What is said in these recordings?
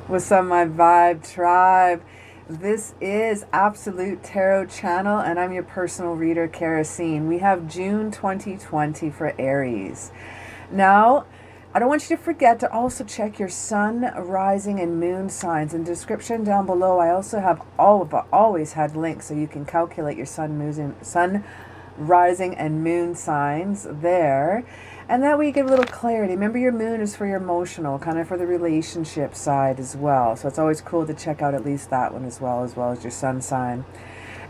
What's up, my Vibe Tribe? This is Absolute Tarot Channel, and I'm your personal reader, CaraSeen. We have June 2020 for Aries. Now, I don't want you to forget to also check your sun, rising, and moon signs. In the description down below, I also have always had links so you can calculate your sun, rising, and moon signs there. And that way you get a little clarity. Remember, your moon is for your emotional, kind of for the relationship side as well. So it's always cool to check out at least that one as well as your sun sign.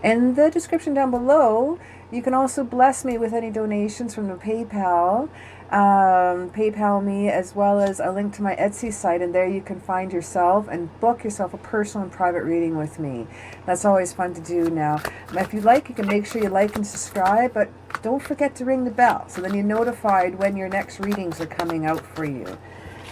In the description down below, you can also bless me with any donations from the PayPal. PayPal me, as well as a link to my Etsy site, and there you can find yourself and book yourself a personal and private reading with me. That's always fun to do now. If you like, you can make sure you like and subscribe, but don't forget to ring the bell so then you're notified when your next readings are coming out for you.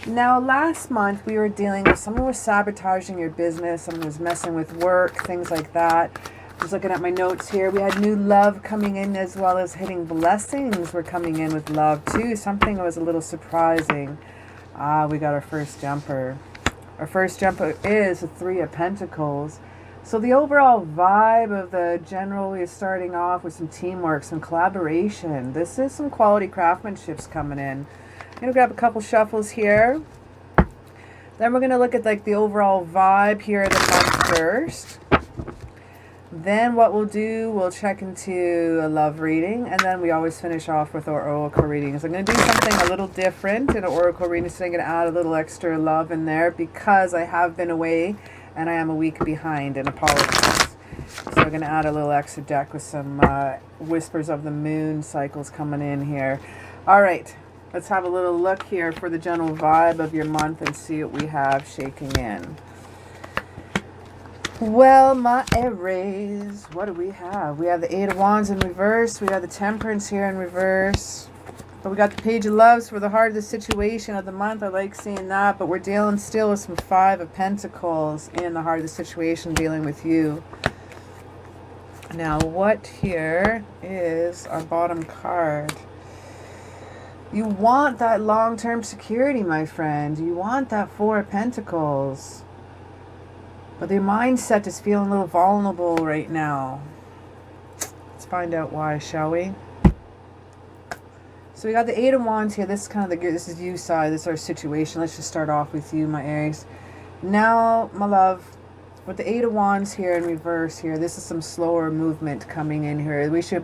Now, last month we were dealing with someone was sabotaging your business, someone was messing with work, things like that. Just looking at my notes here, we had new love coming in, as well as hitting blessings were coming in with love too. Something was a little surprising. We got our first jumper. Our first jumper is the Three of Pentacles. So the overall vibe of the general is starting off with some teamwork, some collaboration. This is some quality craftsmanships coming in. I'm going to grab a couple shuffles here. Then we're going to look at like the overall vibe here of the month first. Then what we'll do, we'll check into a love reading, and then we always finish off with our oracle readings. I'm going to do something a little different in an oracle reading, so I'm going to add a little extra love in there because I have been away and I am a week behind, and apologies. So I'm going to add a little extra deck with some whispers of the moon cycles coming in here. All right, let's have a little look here for the general vibe of your month and see what we have shaking in. Well, my Aries, what do we have? We have the Eight of Wands in reverse. We have the Temperance here in reverse. But we got the Page of Loves for the heart of the situation of the month. I like seeing that. But we're dealing still with some Five of Pentacles in the heart of the situation, dealing with you. Now, what here is our bottom card? You want that long-term security, my friend. You want that Four of Pentacles. But their mindset is feeling a little vulnerable right now. Let's find out why, shall we? So we got the Eight of Wands here. This is kind of this is you side. This is our situation. Let's just start off with you, my Aries. Now, my love, with the Eight of Wands here in reverse here, this is some slower movement coming in here. We should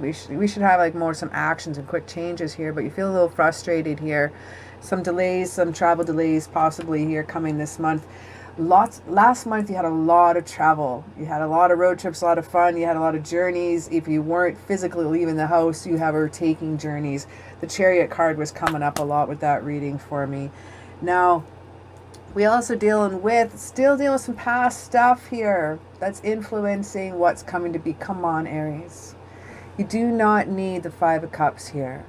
have like some actions and quick changes here, but you feel a little frustrated here. Some delays, some travel delays possibly here coming this month. Last month you had a lot of travel. You had a lot of road trips, a lot of fun. You had a lot of journeys. If you weren't physically leaving the house, you were taking journeys. The Chariot card was coming up a lot with that reading for me. Now, we also still dealing with some past stuff here that's influencing what's coming to be. Come on, Aries. You do not need the Five of Cups here.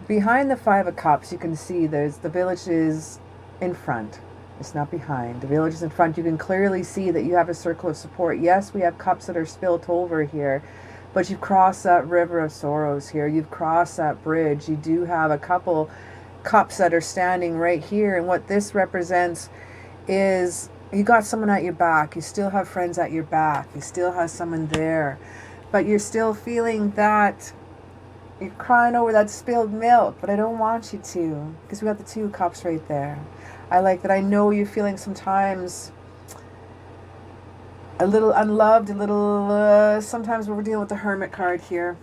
Behind the Five of Cups, you can see there's the village is in front. It's not behind. The village is in front. You can clearly see that you have a circle of support. Yes, we have cups that are spilt over here, but you've crossed that river of sorrows here. You've crossed that bridge. You do have a couple cups that are standing right here, and what this represents is you got someone at your back. You still have friends at your back. You still have someone there, but you're still feeling that you're crying over that spilled milk, but I don't want you to, because we got the Two of Cups right there. I like that. I know you're feeling sometimes a little unloved, a little, sometimes we're dealing with the Hermit card here.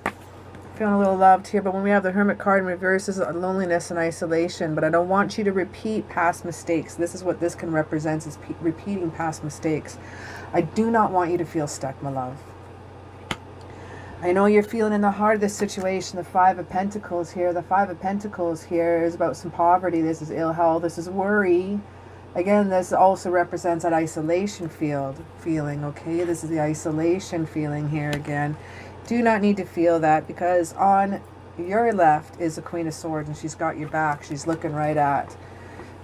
Feeling a little loved here, but when we have the Hermit card in reverse, this is loneliness and isolation, but I don't want you to repeat past mistakes. This is what this can represent, is repeating past mistakes. I do not want you to feel stuck, my love. I know you're feeling in the heart of this situation, the Five of Pentacles here. The Five of Pentacles here is about some poverty. This is ill health. This is worry. Again, this also represents that isolation feeling, okay? This is the isolation feeling here again. Do not need to feel that, because on your left is the Queen of Swords, and she's got your back. She's looking right at.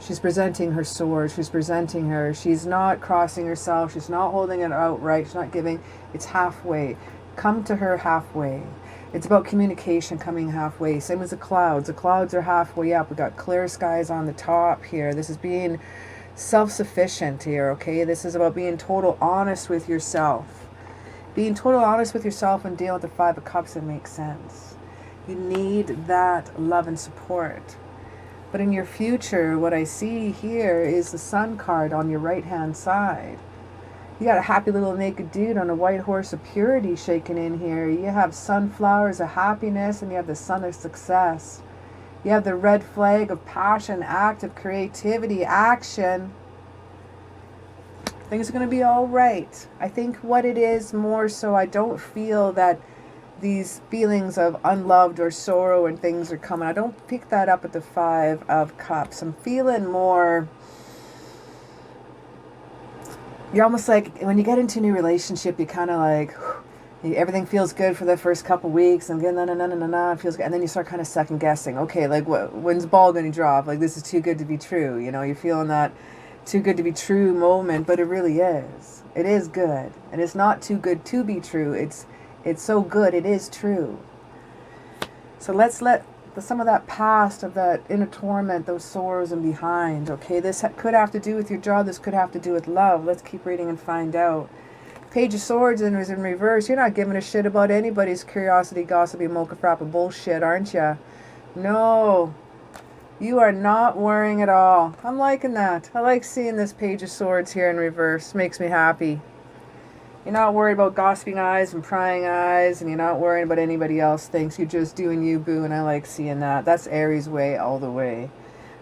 She's presenting her sword. She's presenting her. She's not crossing herself. She's not holding it outright. She's not giving. It's halfway. Come to her halfway. It's about communication coming halfway. Same as the clouds. The clouds are halfway up. We've got clear skies on the top here. This is being self-sufficient here, okay? This is about being total honest with yourself. Being total honest with yourself and dealing with the Five of Cups, it makes sense. You need that love and support. But in your future, what I see here is the Sun card on your right-hand side. You got a happy little naked dude on a white horse of purity shaking in here. You have sunflowers of happiness, and you have the sun of success. You have the red flag of passion, active creativity, action. Things are going to be all right. I think what it is more so, I don't feel that these feelings of unloved or sorrow and things are coming. I don't pick that up at the Five of Cups. I'm feeling more... You're almost like, when you get into a new relationship, you kind of like, everything feels good for the first couple weeks, and then it feels good, and then you start kind of second guessing. Okay, like when's the ball going to drop? Like, this is too good to be true. You know, you're feeling that too good to be true moment, but it really is. It is good, and it's not too good to be true. It's so good, it is true. So let's let some of that past, of that inner torment, those sorrows and behind, okay? This could have to do with your job. This could have to do with love. Let's keep reading and find out. Page of Swords is in reverse. You're not giving a shit about anybody's curiosity, gossipy, mocha frappa bullshit, aren't you? No. You are not worrying at all. I'm liking that. I like seeing this Page of Swords here in reverse. Makes me happy. You're not worried about gossiping eyes and prying eyes, and you're not worrying about anybody else thinks. You're just doing you, boo, and I like seeing that. That's Aries way all the way.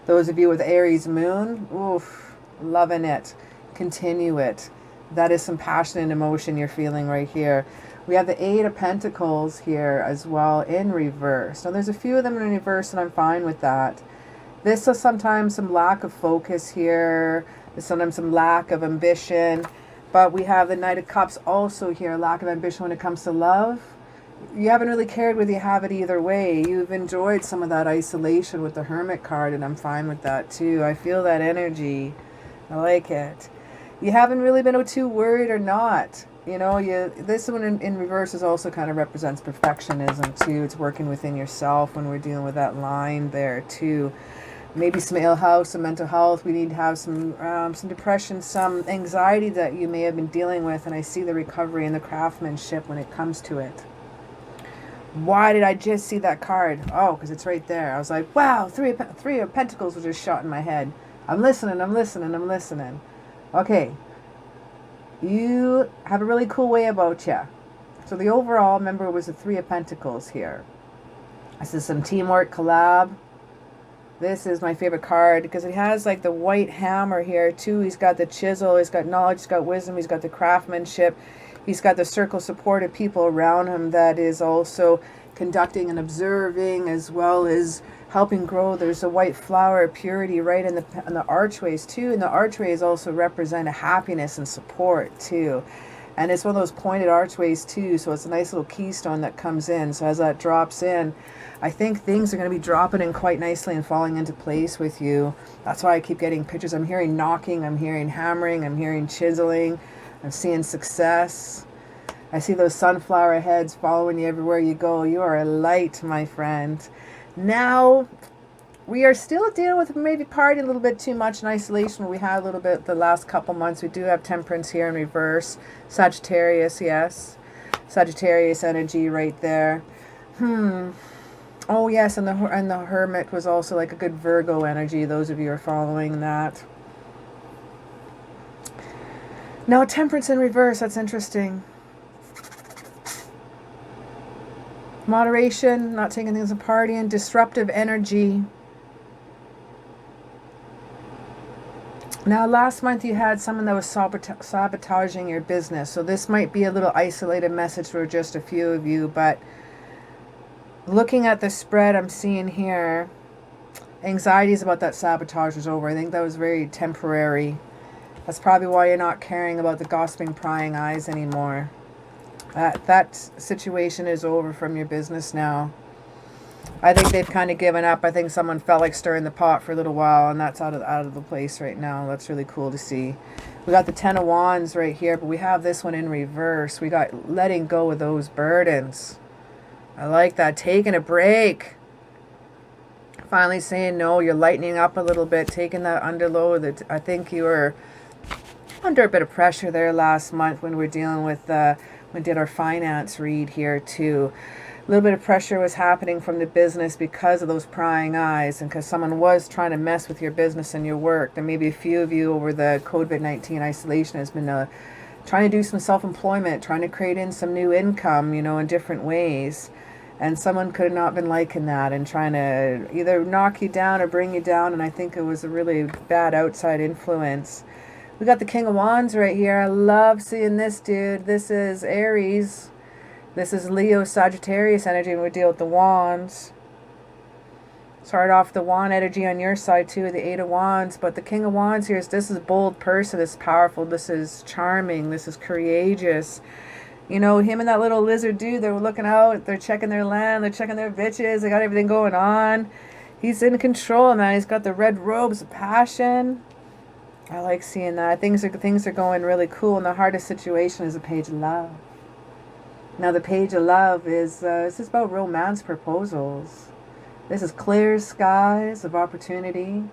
Those of you with Aries moon, oof, loving it. Continue it. That is some passion and emotion you're feeling right here. We have the Eight of Pentacles here as well in reverse. Now, there's a few of them in reverse, and I'm fine with that. This is sometimes some lack of focus here. There's sometimes some lack of ambition. But we have the Knight of Cups also here, lack of ambition when it comes to love. You haven't really cared whether you have it either way. You've enjoyed some of that isolation with the Hermit card, and I'm fine with that too. I feel that energy. I like it. You haven't really been too worried or not. You know, this one in reverse is also kind of represents perfectionism too. It's working within yourself when we're dealing with that line there too. Maybe some ill health, some mental health. We need to have some depression, some anxiety that you may have been dealing with. And I see the recovery and the craftsmanship when it comes to it. Why did I just see that card? Oh, because it's right there. I was like, wow, three of Pentacles was just shot in my head. I'm listening, I'm listening, I'm listening. Okay. You have a really cool way about you. So the overall, remember, was the Three of Pentacles here. This is some teamwork, collab. This is my favorite card because it has like the white hammer here too. He's got the chisel, he's got knowledge, he's got wisdom, he's got the craftsmanship. He's got the circle support of people around him that is also conducting and observing as well as helping grow. There's a white flower of purity right in the archways too. And the archways also represent a happiness and support too. And it's one of those pointed archways too. So it's a nice little keystone that comes in. So as that drops in, I think things are going to be dropping in quite nicely and falling into place with you. That's why I keep getting pictures. I'm hearing knocking, I'm hearing hammering, I'm hearing chiseling. I'm seeing success. I see those sunflower heads following you everywhere you go. You are a light, my friend. Now, we are still dealing with maybe partying a little bit too much in isolation. We had a little bit the last couple months. We do have Temperance here in reverse. Sagittarius, yes. Sagittarius energy right there. Oh, yes, and the Hermit was also like a good Virgo energy. Those of you are following that. Now, Temperance in reverse. That's interesting. Moderation, not taking things and partying. Disruptive energy. Now, last month you had someone that was sabotaging your business. So this might be a little isolated message for just a few of you. But looking at the spread I'm seeing here, anxieties about that sabotage was over. I think that was very temporary. That's probably why you're not caring about the gossiping, prying eyes anymore. That situation is over from your business now. I think they've kind of given up. I think someone felt like stirring the pot for a little while, and that's out of the place right now. That's really cool to see. We got the Ten of Wands right here, but we have this one in reverse. We got letting go of those burdens. I like that. Taking a break. Finally saying no. You're lightening up a little bit. Taking that underload. I think you were under a bit of pressure there last month when we were dealing with, when we did our finance read here too. A little bit of pressure was happening from the business because of those prying eyes and because someone was trying to mess with your business and your work. And maybe a few of you over the COVID-19 isolation has been trying to do some self-employment, trying to create in some new income, you know, in different ways. And someone could have not been liking that and trying to either knock you down or bring you down. And I think it was a really bad outside influence. We got the King of Wands right here. I love seeing this, dude. This is Aries. This is Leo, Sagittarius energy, and we deal with the Wands. Start off the Wand energy on your side too, the Eight of Wands. But the King of Wands here is, this is a bold person, this is powerful, this is charming, this is courageous. You know, him and that little lizard dude, they're looking out, they're checking their land, they're checking their bitches, they got everything going on. He's in control, man. He's got the red robes of passion. I like seeing that. Things are going really cool, and the hardest situation is a Page of Love. Now the Page of Love is this is about romance proposals. This is clear skies of opportunity.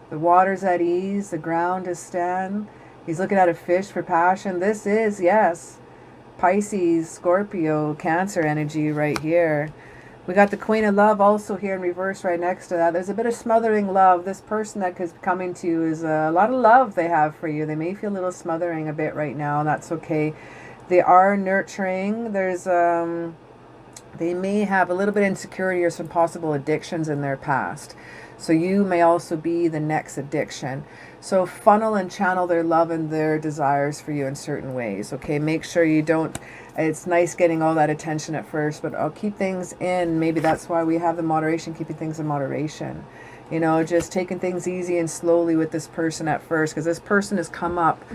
The water's at ease. The ground is stand. He's looking at a fish for passion. This is, yes, Pisces, Scorpio, Cancer energy right here. We got the Queen of Love also here in reverse right next to that. There's a bit of smothering love. This person that is coming to you is a lot of love they have for you. They may feel a little smothering a bit right now. That's okay. They are nurturing. There's they may have a little bit of insecurity or some possible addictions in their past. So you may also be the next addiction. So funnel and channel their love and their desires for you in certain ways. Okay, make sure you don't, it's nice getting all that attention at first, but I'll keep things in. Maybe that's why we have the moderation, keeping things in moderation. You know, just taking things easy and slowly with this person at first, because this person has come up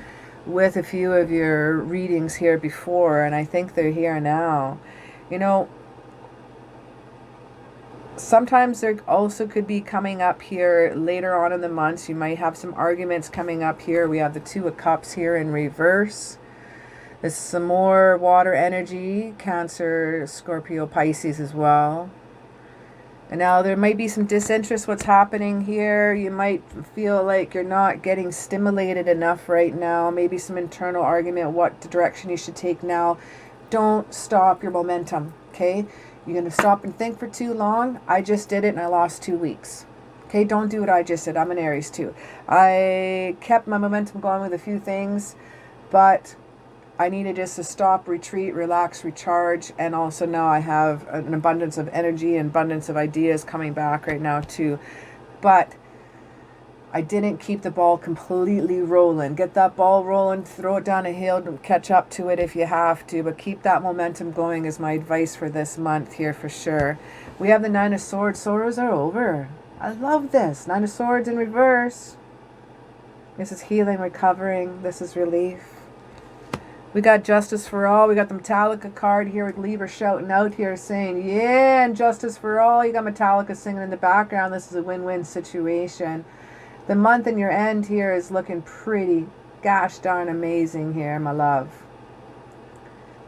with a few of your readings here before, and I think they're here now. You know, sometimes there also could be coming up here later on in the months. You might have some arguments coming up here. We have the Two of Cups here in reverse. This is some more water energy, Cancer, Scorpio, Pisces as well. And now there might be some disinterest what's happening here. You might feel like you're not getting stimulated enough right now. Maybe some internal argument, what direction you should take now. Don't stop your momentum, okay? You're going to stop and think for too long. I just did it and I lost 2 weeks. Okay, don't do what I just did. I'm an Aries too. I kept my momentum going with a few things, but I needed just to stop, retreat, relax, recharge, and also now I have an abundance of energy and abundance of ideas coming back right now too. But I didn't keep the ball completely rolling. Get that ball rolling, throw it down a hill, catch up to it if you have to, but keep that momentum going is my advice for this month here for sure. We have the Nine of Swords. Sorrows are over. I love this. Nine of Swords in reverse. This is healing, recovering. This is relief. We got Justice for All. We got the Metallica card here with Libra shouting out here saying, yeah, and Justice for All. You got Metallica singing in the background. This is a win-win situation. The month and your end here is looking pretty gosh darn amazing here, my love.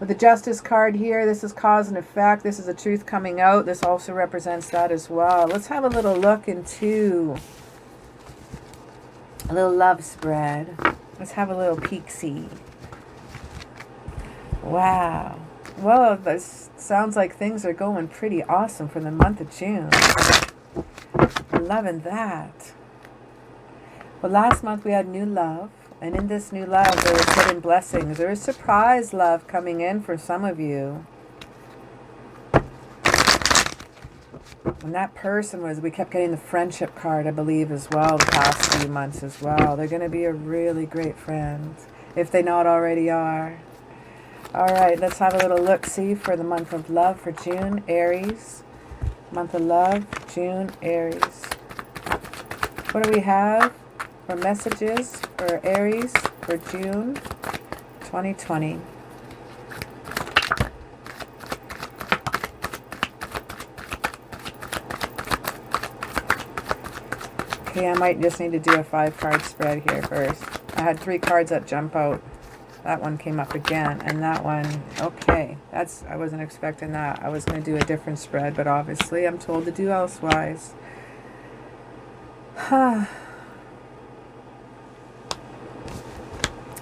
With the Justice card here, this is cause and effect. This is the truth coming out. This also represents that as well. Let's have a little look into a little love spread. Let's have a little peek-see. Wow. Well, this sounds like things are going pretty awesome for the month of June. Loving that. Well, last month we had new love. And in this new love, there was hidden blessings. There is surprise love coming in for some of you. And that person was, we kept getting the friendship card, I believe, as well, the past few months as well. They're going to be a really great friend, if they not already are. All right, let's have a little look-see for the month of love for June, Aries. Month of love, June, Aries. What do we have for messages for Aries for June 2020? Okay, I might just need to do a 5-card spread here first. I had 3 cards that jump out. That one came up again, and that one, okay. I wasn't expecting that. I was going to do a different spread, but obviously I'm told to do elsewise. I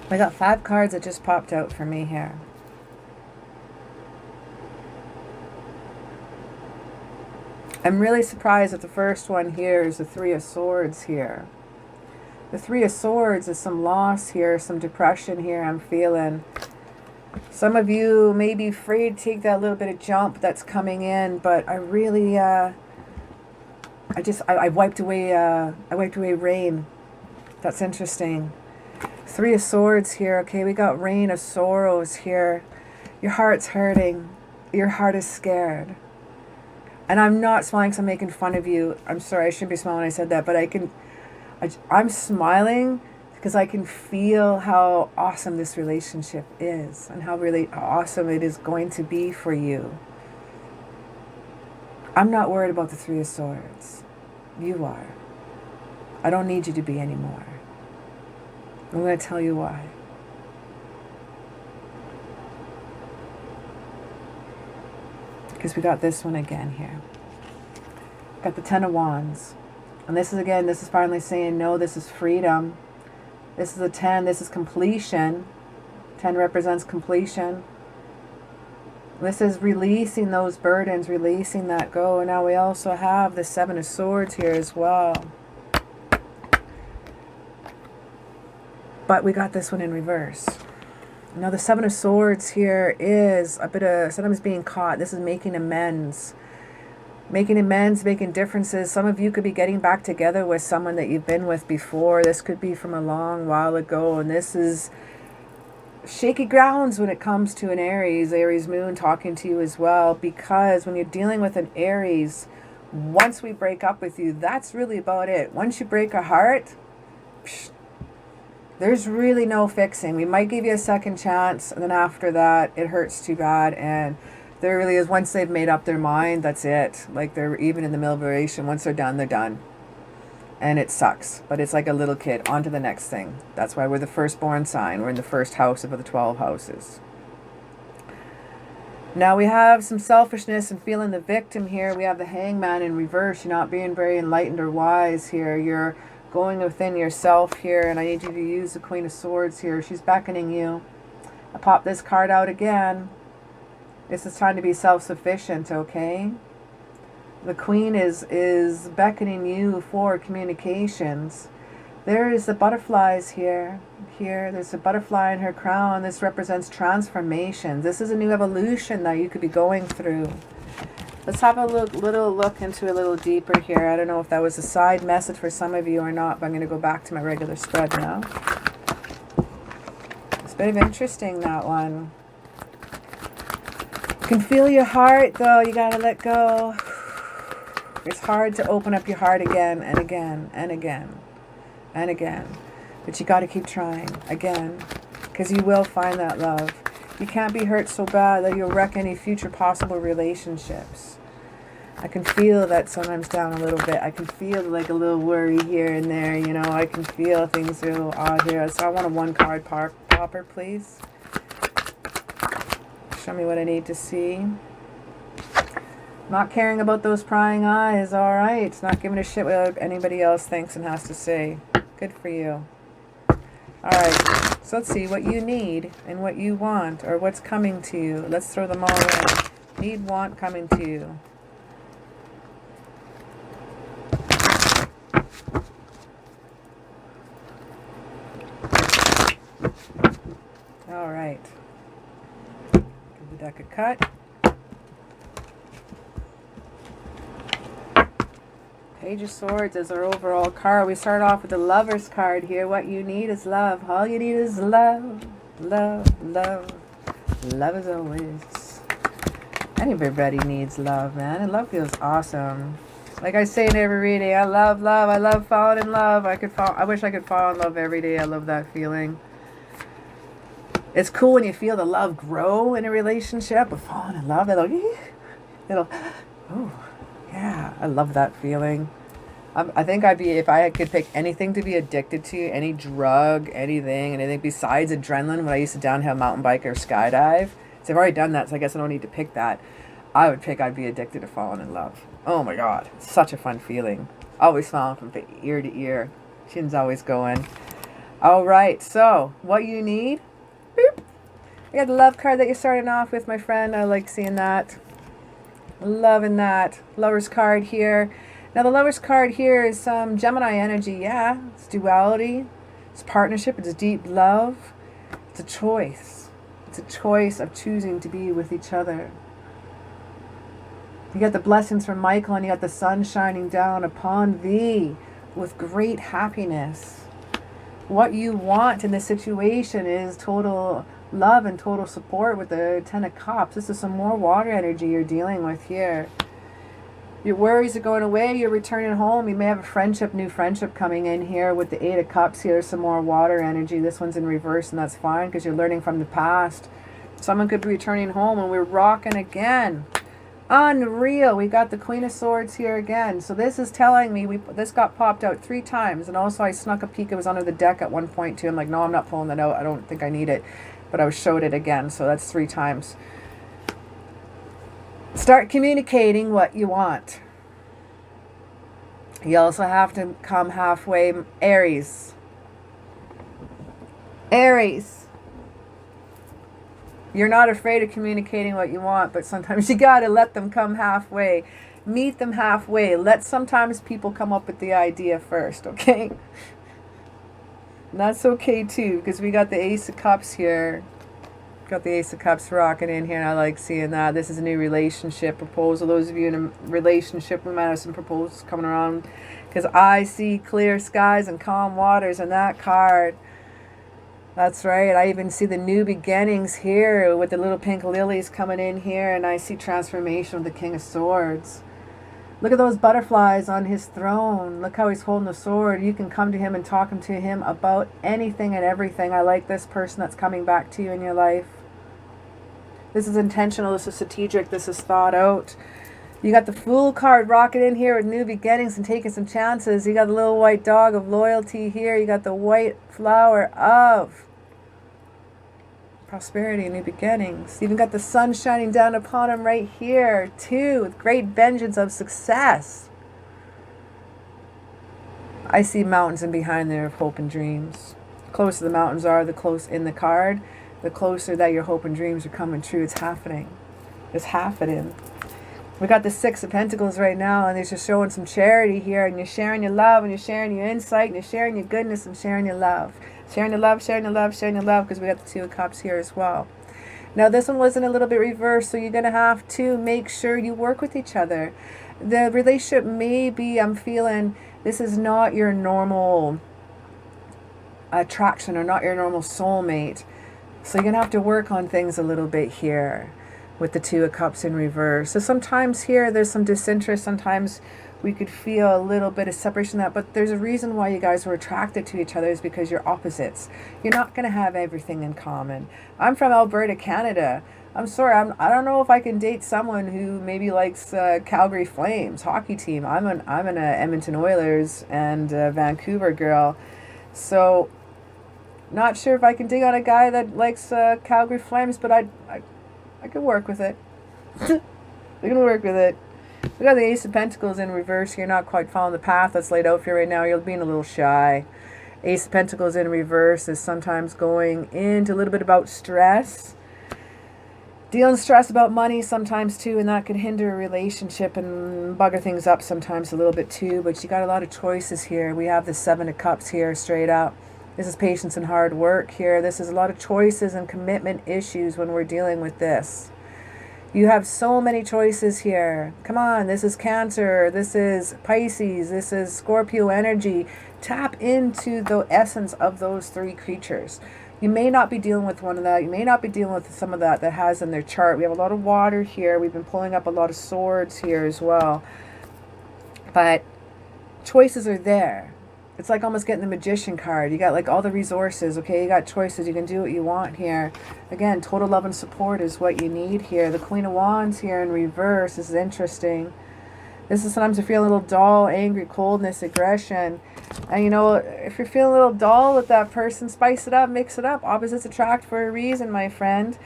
got 5 cards that just popped out for me here. I'm really surprised that the first one here is the 3 of Swords here. The 3 of Swords is some loss here, some depression here I'm feeling. Some of you may be afraid to take that little bit of jump that's coming in, but I really, I wiped away rain. That's interesting. 3 of Swords here. Okay, we got Rain of Sorrows here. Your heart's hurting. Your heart is scared. And I'm not smiling because I'm making fun of you. I'm sorry, I shouldn't be smiling when I said that, but I'm smiling because I can feel how awesome this relationship is and how really awesome it is going to be for you. I'm not worried about the 3 of Swords. You are. I don't need you to be anymore. I'm going to tell you why. Because we got this one again here. Got the 10 of Wands. And this is finally saying, no, this is freedom. This is a 10, this is completion. 10 represents completion. This is releasing those burdens, releasing that go. And now we also have the 7 of Swords here as well. But we got this one in reverse. Now the 7 of Swords here is a bit of, sometimes being caught. This is making amends. Making amends, making differences. Some of you could be getting back together with someone that you've been with before. This could be from a long while ago. And this is shaky grounds when it comes to an Aries moon talking to you as well. Because when you're dealing with an Aries, once we break up with you, that's really about it. Once you break a heart, there's really no fixing. We might give you a second chance, and then after that, it hurts too bad. And there really is, once they've made up their mind, that's it. Like, they're even in the middle of a relation. Once they're done, they're done. And it sucks. But it's like a little kid. On to the next thing. That's why we're the firstborn sign. We're in the first house of the 12 houses. Now we have some selfishness and feeling the victim here. We have the Hangman in reverse. You're not being very enlightened or wise here. You're going within yourself here, and I need you to use the Queen of Swords here. She's beckoning you. I pop this card out again. This is time to be self-sufficient, okay? The Queen is beckoning you for communications. There is the butterflies here. There's a butterfly in her crown. This represents transformation. This is a new evolution that you could be going through. Let's have a little look into a little deeper here. I don't know if that was a side message for some of you or not, but I'm going to go back to my regular spread now. It's a bit of interesting, that one. You can feel your heart, though. You got to let go. It's hard to open up your heart again and again and again and again. But you got to keep trying again, because you will find that love. You can't be hurt so bad that you'll wreck any future possible relationships. I can feel that sometimes down a little bit. I can feel like a little worry here and there. You know, I can feel things are a little odd here. So I want a 1-card popper, please. Show me what I need to see. Not caring about those prying eyes. All right. Not giving a shit what anybody else thinks and has to say. Good for you. All right. So let's see what you need and what you want, or what's coming to you. Let's throw them all in. Need, want, coming to you. All right. Give the deck a cut. Page of Swords is our overall card. We start off with the Lover's card here. What you need is love. All you need is love. Love, love. Love as always. Everybody needs love, man. And love feels awesome. Like I say in every reading, I love love. I love falling in love. I wish I could fall in love every day. I love that feeling. It's cool when you feel the love grow in a relationship, but falling in love, oh, yeah, I love that feeling. I think I'd be, if I could pick anything to be addicted to, any drug, anything besides adrenaline, when I used to downhill mountain bike or skydive. So I've already done that, so I guess I don't need to pick that. I would pick I'd be addicted to falling in love. Oh my God, such a fun feeling. Always smiling from ear to ear. Chin's always going. All right, so what you need? Boop. I got the love card that you're starting off with, my friend. I like seeing that. Loving that. Lover's card here. Now the Lover's card here is some Gemini energy. Yeah, it's duality. It's partnership. It's deep love. It's a choice. It's a choice of choosing to be with each other. You got the blessings from Michael, and you got the sun shining down upon thee with great happiness. What you want in this situation is total love and total support with the Ten of Cups. This is some more water energy you're dealing with here. Your worries are going away. You're returning home. You may have a friendship, new friendship coming in here with the Eight of Cups here. Some more water energy. This one's in reverse, and that's fine because you're learning from the past. Someone could be returning home, and we're rocking again. Unreal. We got the Queen of Swords here again. So this is telling me, this got popped out 3 times. And also I snuck a peek. It was under the deck at one point too. I'm like, no, I'm not pulling that out. I don't think I need it. But I was showed it again. So that's 3 times. Start communicating what you want. You also have to come halfway. Aries. Aries. You're not afraid of communicating what you want, but sometimes you got to let them come halfway. Meet them halfway. Let sometimes people come up with the idea first, okay? And that's okay too, because we got the Ace of Cups here. Got the Ace of Cups rocking in here, and I like seeing that. This is a new relationship proposal. Those of you in a relationship, we might have some proposals coming around, because I see clear skies and calm waters in that card. That's right. I even see the new beginnings here with the little pink lilies coming in here, and I see transformation with the King of Swords. Look at those butterflies on his throne. Look how he's holding the sword. You can come to him and talk to him about anything and everything. I like this person that's coming back to you in your life. This is intentional. This is strategic. This is thought out. You got the Fool card rocking in here with new beginnings and taking some chances. You got the little white dog of loyalty here. You got the white flower of prosperity and new beginnings. You even got the sun shining down upon him right here too, with great vengeance of success. I see mountains, and behind there of hope and dreams. The closer the mountains are, the close in the card, the closer that your hope and dreams are coming true. It's happening. It's happening. We got the Six of Pentacles right now, and they're just showing some charity here, and you're sharing your love, and you're sharing your insight, and you're sharing your goodness, and sharing your love. Sharing your love, sharing your love, sharing your love, because we got the Two of Cups here as well. Now this one wasn't a little bit reversed, so you're going to have to make sure you work with each other. The relationship may be, I'm feeling, this is not your normal attraction or not your normal soulmate. So you're going to have to work on things a little bit here with the Two of Cups in reverse. So sometimes here there's some disinterest. Sometimes we could feel a little bit of separation that, but there's a reason why you guys were attracted to each other, is because you're opposites. You're not going to have everything in common. I'm from Alberta, Canada. I'm sorry, I don't know if I can date someone who maybe likes Calgary Flames hockey team. I'm an Edmonton Oilers and Vancouver girl. So not sure if I can dig on a guy that likes Calgary Flames, but I could work with it. I can work with it. We got the Ace of Pentacles in reverse. You're not quite following the path that's laid out for you right now. You're being a little shy. Ace of Pentacles in reverse is sometimes going into a little bit about stress. Dealing stress about money sometimes too, and that could hinder a relationship and bugger things up sometimes a little bit too. But you got a lot of choices here. We have the Seven of Cups here straight up. This is patience and hard work here. This is a lot of choices and commitment issues when we're dealing with this. You have so many choices here. Come on, this is Cancer, this is Pisces, this is Scorpio energy. Tap into the essence of those three creatures. You may not be dealing with one of that. You may not be dealing with some of that has in their chart. We have a lot of water here. We've been pulling up a lot of swords here as well. But choices are there. It's like almost getting the Magician card. You got like all the resources, okay? You got choices. You can do what you want here. Again, total love and support is what you need here. The Queen of Wands here in reverse is interesting. This is sometimes you feel a little dull, angry, coldness, aggression. And you know, if you're feeling a little dull with that person, spice it up, mix it up. Opposites attract for a reason, my friend.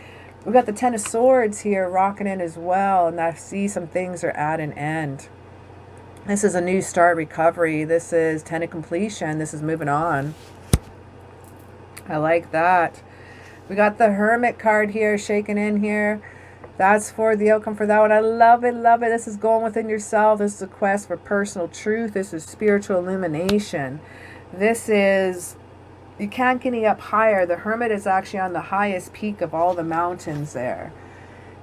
We've got the Ten of Swords here rocking in as well. And I see some things are at an end. This is a new start, recovery. This is 10 of completion. This is moving on. I like that. We got the Hermit card here, shaking in here. That's for the outcome for that one. I love it, love it. This is going within yourself. This is a quest for personal truth. This is spiritual illumination. This is, you can't get any up higher. The Hermit is actually on the highest peak of all the mountains there.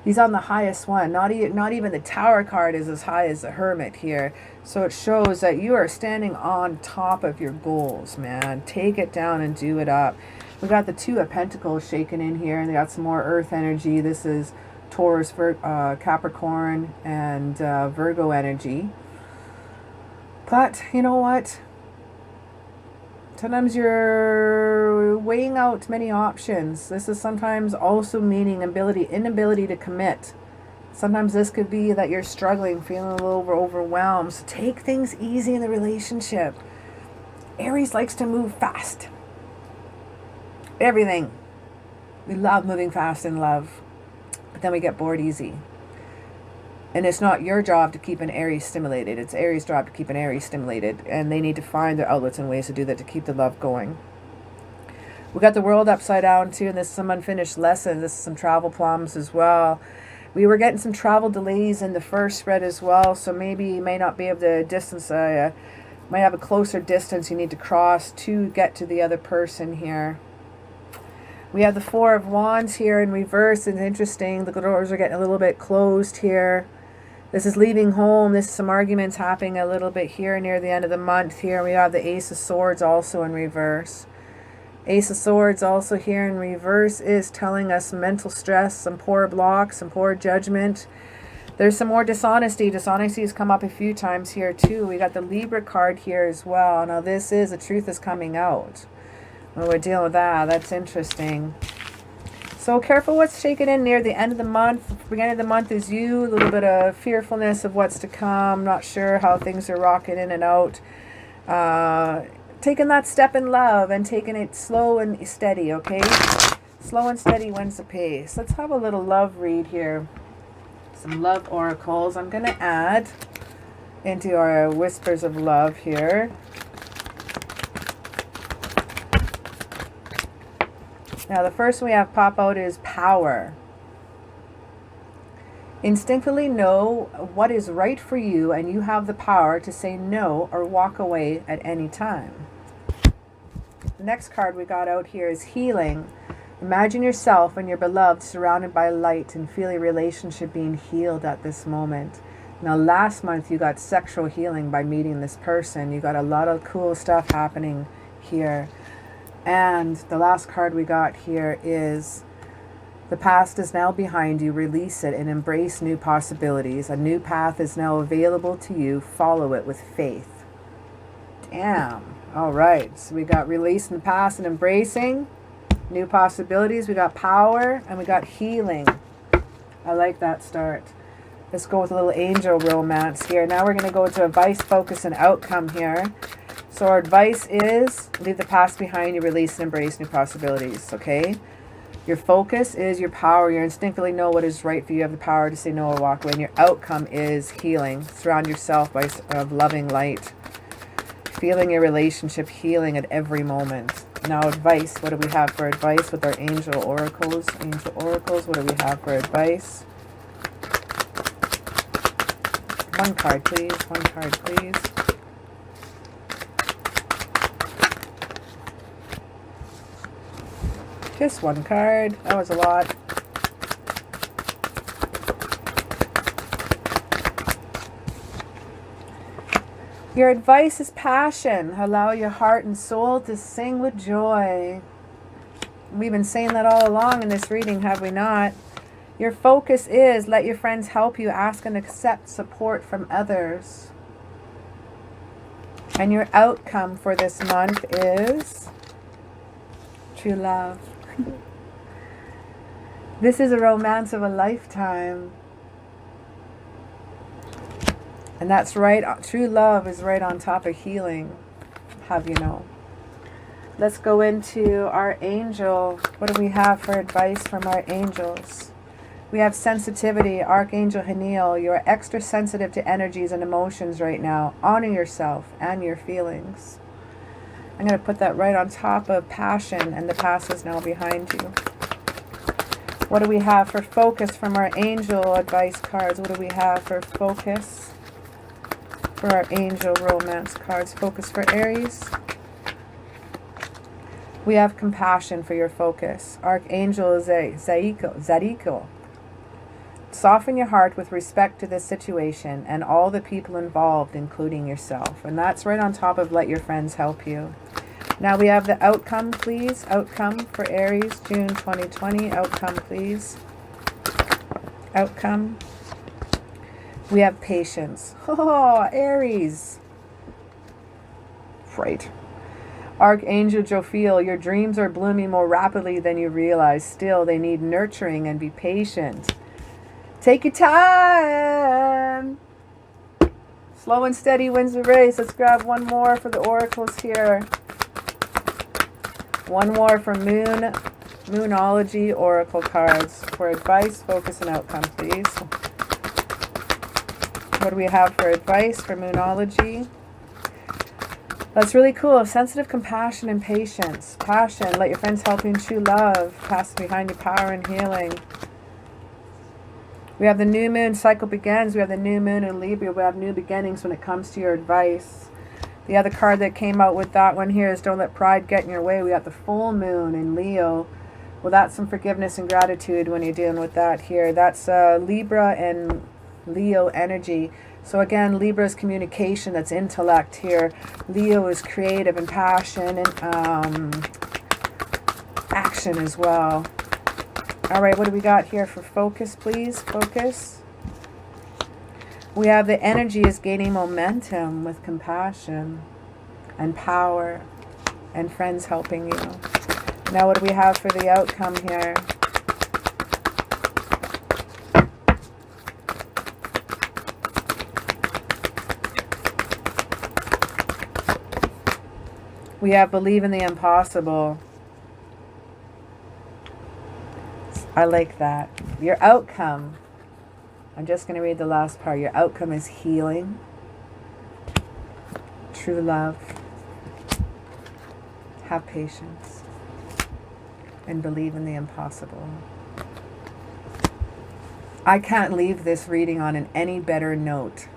He's on the highest one. Not even the Tower card is as high as the Hermit here. So it shows that you are standing on top of your goals, man. Take it down and do it up. We got the Two of Pentacles shaking in here, and they got some more Earth energy. This is Taurus, Capricorn, and Virgo energy. But you know what? Sometimes you're weighing out many options. This is sometimes also meaning inability to commit. Sometimes this could be that you're struggling, feeling a little overwhelmed. So take things easy in the relationship. Aries likes to move fast. Everything. We love moving fast in love. But then we get bored easy. And it's not your job to keep an Aries stimulated. It's Aries' job to keep an Aries stimulated. And they need to find their outlets and ways to do that to keep the love going. We got the World upside down too. And this is some unfinished lessons. This is some travel problems as well. We were getting some travel delays in the first spread as well. So maybe you may not be able to distance. Might have a closer distance you need to cross to get to the other person here. We have the Four of Wands here in reverse. It's interesting. The doors are getting a little bit closed here. This is leaving home. This is some arguments happening a little bit here near the end of the month here. We have the Ace of Swords also in reverse. Ace of Swords also here in reverse is telling us mental stress, some poor blocks, some poor judgment. There's some more dishonesty. Dishonesty has come up a few times here too. We got the Libra card here as well. Now this is, the truth is coming out. When we're dealing with that, that's interesting. So careful what's shaking in near the end of the month. Beginning of the month is you. A little bit of fearfulness of what's to come. Not sure how things are rocking in and out. Taking that step in love and taking it slow and steady, okay? Slow and steady wins the pace. Let's have a little love read here. Some love oracles. I'm going to add into our whispers of love here. Now, the first one we have pop out is power. Instinctively know what is right for you, and you have the power to say no or walk away at any time. The next card we got out here is healing. Imagine yourself and your beloved surrounded by light and feel your relationship being healed at this moment. Now, last month you got sexual healing by meeting this person. You got a lot of cool stuff happening here. And the last card we got here is the past is now behind you. Release it and embrace new possibilities. A new path is now available to you. Follow it with faith. Damn. All right. So we got releasing the past and embracing new possibilities. We got power and we got healing. I like that start. Let's go with a little angel romance here. Now we're going to go to advice, focus, and outcome here. So our advice is leave the past behind you, release and embrace new possibilities, okay? Your focus is your power. You instinctively know what is right for you. You have the power to say no or walk away. And your outcome is healing. Surround yourself by loving light. Feeling your relationship healing at every moment. Now advice. What do we have for advice with our angel oracles? Angel oracles, what do we have for advice? One card, please. One card, please. Just one card. That was a lot. Your advice is passion. Allow your heart and soul to sing with joy. We've been saying that all along in this reading, have we not? Your focus is let your friends help you, ask and accept support from others. And your outcome for this month is true love. This is a romance of a lifetime. And that's right. True love is right on top of healing. Have you know? Let's go into our angel. What do we have for advice from our angels? We have sensitivity, Archangel Haniel. You're extra sensitive to energies and emotions right now. Honor yourself and your feelings. I'm going to put that right on top of passion, and the past is now behind you. What do we have for focus from our angel advice cards? What do we have for focus for our angel romance cards? Focus for Aries. We have compassion for your focus. Archangel Zadiko. Soften your heart with respect to this situation and all the people involved, including yourself. And that's right on top of let your friends help you. Now we have the outcome, please. Outcome for Aries, June 2020. Outcome, please. Outcome. We have patience. Oh, Aries. Right. Archangel Jophiel, your dreams are blooming more rapidly than you realize. Still, they need nurturing, and be patient. Take your time. Slow and steady wins the race. Let's grab one more for the oracles here. One more for Moonology oracle cards for advice, focus, and outcome, please. What do we have for advice for Moonology? That's really cool. Sensitive, compassion, and patience. Passion. Let your friends help you in true love. Pass behind your power and healing. We have the new moon cycle begins. We have the new moon in Libra. We have new beginnings when it comes to your advice. The other card that came out with that one here is don't let pride get in your way. We got the full moon in Leo. Well, that's some forgiveness and gratitude when you're dealing with that here. That's Libra and Leo energy. So again, Libra is communication, that's intellect here. Leo is creative and passion and action as well. All right, what do we got here for focus, please? Focus. We have the energy is gaining momentum with compassion and power and friends helping you. Now what do we have for the outcome here? We have believe in the impossible. I like that. Your outcome. I'm just going to read the last part. Your outcome is healing, true love, have patience, and believe in the impossible. I can't leave this reading on any better note.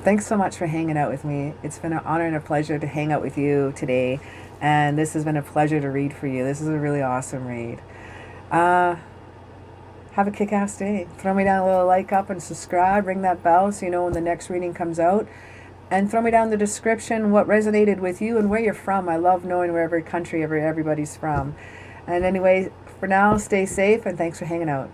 Thanks so much for hanging out with me. It's been an honor and a pleasure to hang out with you today. And this has been a pleasure to read for you. This is a really awesome read. Have a kick-ass day. Throw me down a little like up and subscribe. Ring that bell so you know when the next reading comes out. And throw me down the description what resonated with you and where you're from. I love knowing where every country everybody's from. And anyway, for now, stay safe and thanks for hanging out.